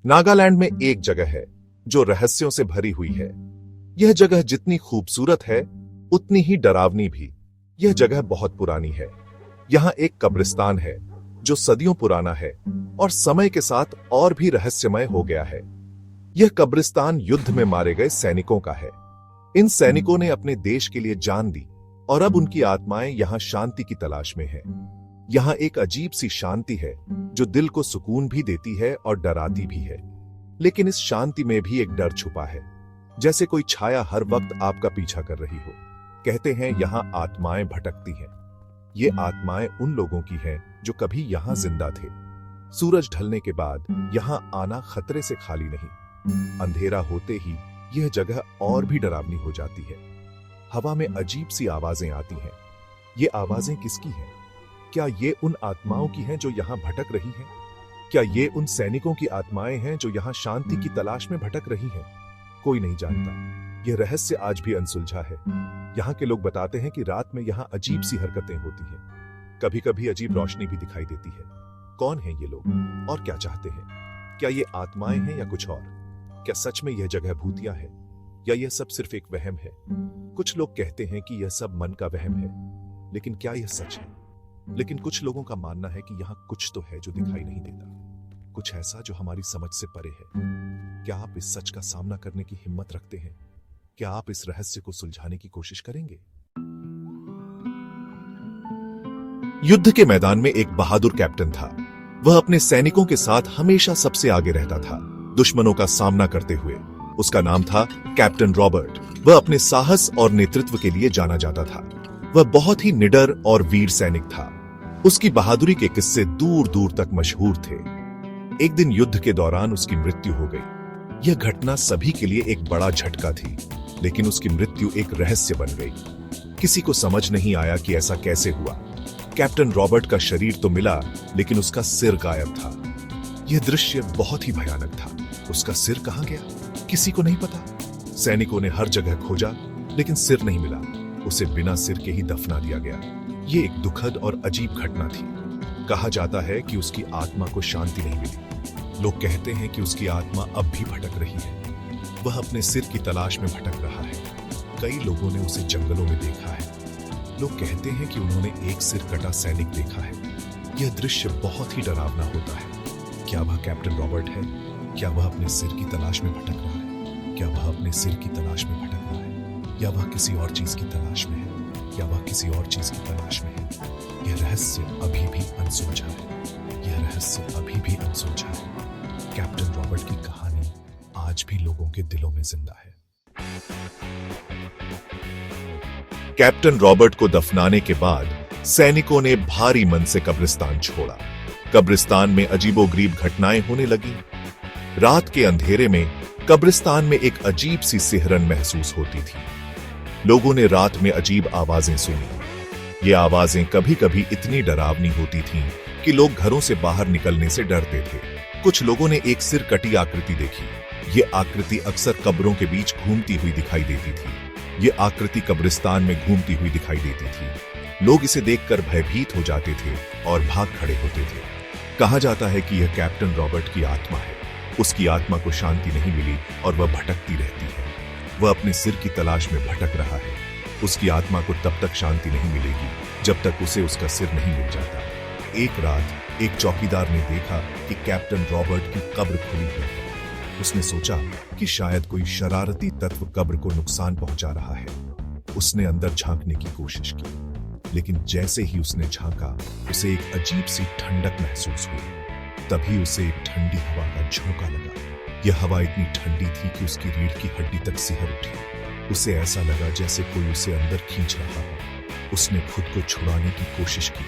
नागालैंड में एक जगह है जो रहस्यों से भरी हुई है। यह जगह जितनी खूबसूरत है उतनी ही डरावनी भी। यह जगह बहुत पुरानी है। यहाँ एक कब्रिस्तान है जो सदियों पुराना है और समय के साथ और भी रहस्यमय हो गया है। यह कब्रिस्तान युद्ध में मारे गए सैनिकों का है। इन सैनिकों ने अपने देश के लिए जान दी और अब उनकी आत्माएं यहाँ शांति की तलाश में है। यहाँ एक अजीब सी शांति है जो दिल को सुकून भी देती है और डराती भी है। लेकिन इस शांति में भी एक डर छुपा है, जैसे कोई छाया हर वक्त आपका पीछा कर रही हो। कहते हैं यहाँ आत्माएं भटकती हैं। ये आत्माएं उन लोगों की हैं जो कभी यहाँ जिंदा थे। सूरज ढलने के बाद यहाँ आना खतरे से खाली नहीं। अंधेरा होते ही यह जगह और भी डरावनी हो जाती है। हवा में अजीब सी आवाजें आती हैं। ये आवाजें किसकी हैं? क्या ये उन आत्माओं की हैं जो यहाँ भटक रही हैं? क्या ये उन सैनिकों की आत्माएं हैं जो यहाँ शांति की तलाश में भटक रही हैं? कोई नहीं जानता। यह रहस्य आज भी अनसुलझा है। यहाँ के लोग बताते हैं कि रात में यहाँ अजीब सी हरकतें होती हैं। कभी कभी अजीब रोशनी भी दिखाई देती है। कौन हैं ये लोग और क्या चाहते हैं? क्या ये आत्माएं हैं या कुछ और? क्या सच में यह जगह भूतिया है या यह सब सिर्फ एक वहम है? कुछ लोग कहते हैं कि यह सब मन का वहम है, लेकिन क्या यह सच है? लेकिन कुछ लोगों का मानना है कि यहाँ कुछ तो है जो दिखाई नहीं देता, कुछ ऐसा जो हमारी समझ से परे है। क्या आप इस सच का सामना करने की हिम्मत रखते हैं? क्या आप इस रहस्य को सुलझाने की कोशिश करेंगे? युद्ध के मैदान में एक बहादुर कैप्टन था। वह अपने सैनिकों के साथ हमेशा सबसे आगे रहता था, दुश्मनों का सामना करते हुए। उसका नाम था कैप्टन रॉबर्ट। वह अपने साहस और नेतृत्व के लिए जाना जाता था। वह बहुत ही निडर और वीर सैनिक था। उसकी बहादुरी के किस्से दूर दूर तक मशहूर थे। एक दिन युद्ध के दौरान उसकी मृत्यु हो गई। यह घटना सभी के लिए एक बड़ा झटका थी, लेकिन उसकी मृत्यु एक रहस्य बन गई। किसी को समझ नहीं आया कि ऐसा कैसे हुआ। कैप्टन रॉबर्ट का शरीर तो मिला, लेकिन उसका सिर गायब था। यह दृश्य बहुत ही भयानक था। उसका सिर कहां गया, किसी को नहीं पता। सैनिकों ने हर जगह खोजा, लेकिन सिर नहीं मिला। उसे बिना सिर के ही दफना दिया गया। यह एक दुखद और अजीब घटना थी। कहा जाता है कि उसकी आत्मा को शांति नहीं मिली। लोग कहते हैं कि उसकी आत्मा अब भी भटक रही है। वह अपने सिर की तलाश में भटक रहा है। कई लोगों ने उसे जंगलों में देखा है। लोग कहते हैं कि उन्होंने एक सिर कटा सैनिक देखा है। यह दृश्य बहुत ही डरावना होता है। क्या वह कैप्टन रॉबर्ट है? क्या वह अपने सिर की तलाश में भटक रहा है? क्या वह अपने सिर की तलाश में भटक रहा है, या वह किसी और चीज की तलाश में है? क्या वह किसी और चीज की तलाश में है? यह रहस्य अभी भी अनसुलझा है। यह रहस्य अभी भी अनसुलझा है। कैप्टन रॉबर्ट की कहानी आज भी लोगों के दिलों में जिंदा है। कैप्टन रॉबर्ट को दफनाने के बाद सैनिकों ने भारी मन से कब्रिस्तान छोड़ा। कब्रिस्तान में अजीबोगरीब घटनाएं होने लगी। रात के अंधेरे में कब्रिस्तान में एक अजीब सी सिहरन महसूस होती थी। लोगों ने रात में अजीब आवाजें सुनी। ये आवाजें कभी कभी इतनी डरावनी होती थीं कि लोग घरों से बाहर निकलने से डरते थे। कुछ लोगों ने एक सिर कटी आकृति देखी। ये आकृति अक्सर कब्रों के बीच घूमती हुई दिखाई देती थी। ये आकृति कब्रिस्तान में घूमती हुई दिखाई देती थी। लोग इसे देखकर भयभीत हो जाते थे और भाग खड़े होते थे। कहा जाता है कि यह कैप्टन रॉबर्ट की आत्मा है। उसकी आत्मा को शांति नहीं मिली और वह भटकती रहती है। वह अपने सिर की तलाश में भटक रहा है। उसकी आत्मा को तब तक शांति नहीं मिलेगी जब तक उसे उसका सिर नहीं मिल जाता। एक रात एक चौकीदार ने देखा कि कैप्टन रॉबर्ट की कब्र खुली हुई है। उसने सोचा कि शायद कोई शरारती तत्व कब्र को नुकसान पहुंचा रहा है। उसने अंदर झांकने की कोशिश की, लेकिन जैसे ही उसने झांका उसे एक अजीब सी ठंडक महसूस हुई। तभी उसे एक ठंडी हवा का झोंका लगा। यह हवा इतनी ठंडी थी कि उसकी रीढ़ की हड्डी तक सिहर उठी। उसे ऐसा लगा जैसे कोई उसे अंदर खींच रहा हो। उसने खुद को छुड़ाने की कोशिश की,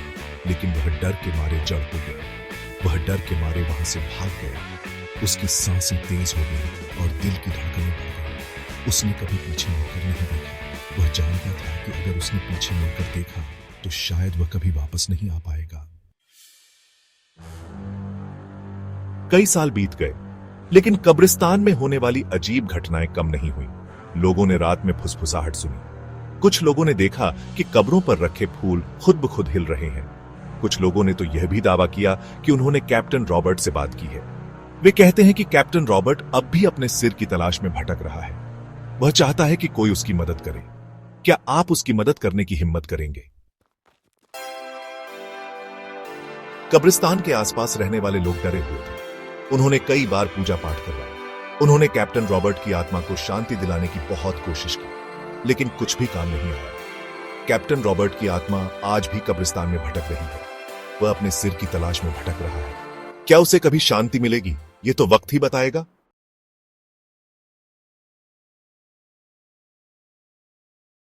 लेकिन वह डर के मारे जड़ हो गया। वह डर के मारे वहां से भाग गया। उसकी सांसें तेज हो गई और दिल की धड़कनें बढ़ गई। उसने कभी पीछे मुड़कर नहीं देखा। वह जानता था कि अगर उसने पीछे मुड़कर देखा तो शायद वह कभी वापस नहीं आ पाएगा। कई साल बीत गए, लेकिन कब्रिस्तान में होने वाली अजीब घटनाएं कम नहीं हुई। लोगों ने रात में फुसफुसाहट सुनी। कुछ लोगों ने देखा कि कब्रों पर रखे फूल खुद ब खुद हिल रहे हैं। कुछ लोगों ने तो यह भी दावा किया कि उन्होंने कैप्टन रॉबर्ट से बात की है। वे कहते हैं कि कैप्टन रॉबर्ट अब भी अपने सिर की तलाश में भटक रहा है। वह चाहता है कि कोई उसकी मदद करे। क्या आप उसकी मदद करने की हिम्मत करेंगे? कब्रिस्तान के आसपास रहने वाले लोग डरे हुए थे। उन्होंने कई बार पूजा पाठ करवाया। उन्होंने कैप्टन रॉबर्ट की आत्मा को शांति दिलाने की बहुत कोशिश की, लेकिन कुछ भी काम नहीं आया। कैप्टन रॉबर्ट की आत्मा आज भी कब्रिस्तान में भटक रही है। वह अपने सिर की तलाश में भटक रहा है। क्या उसे कभी शांति मिलेगी? ये तो वक्त ही बताएगा।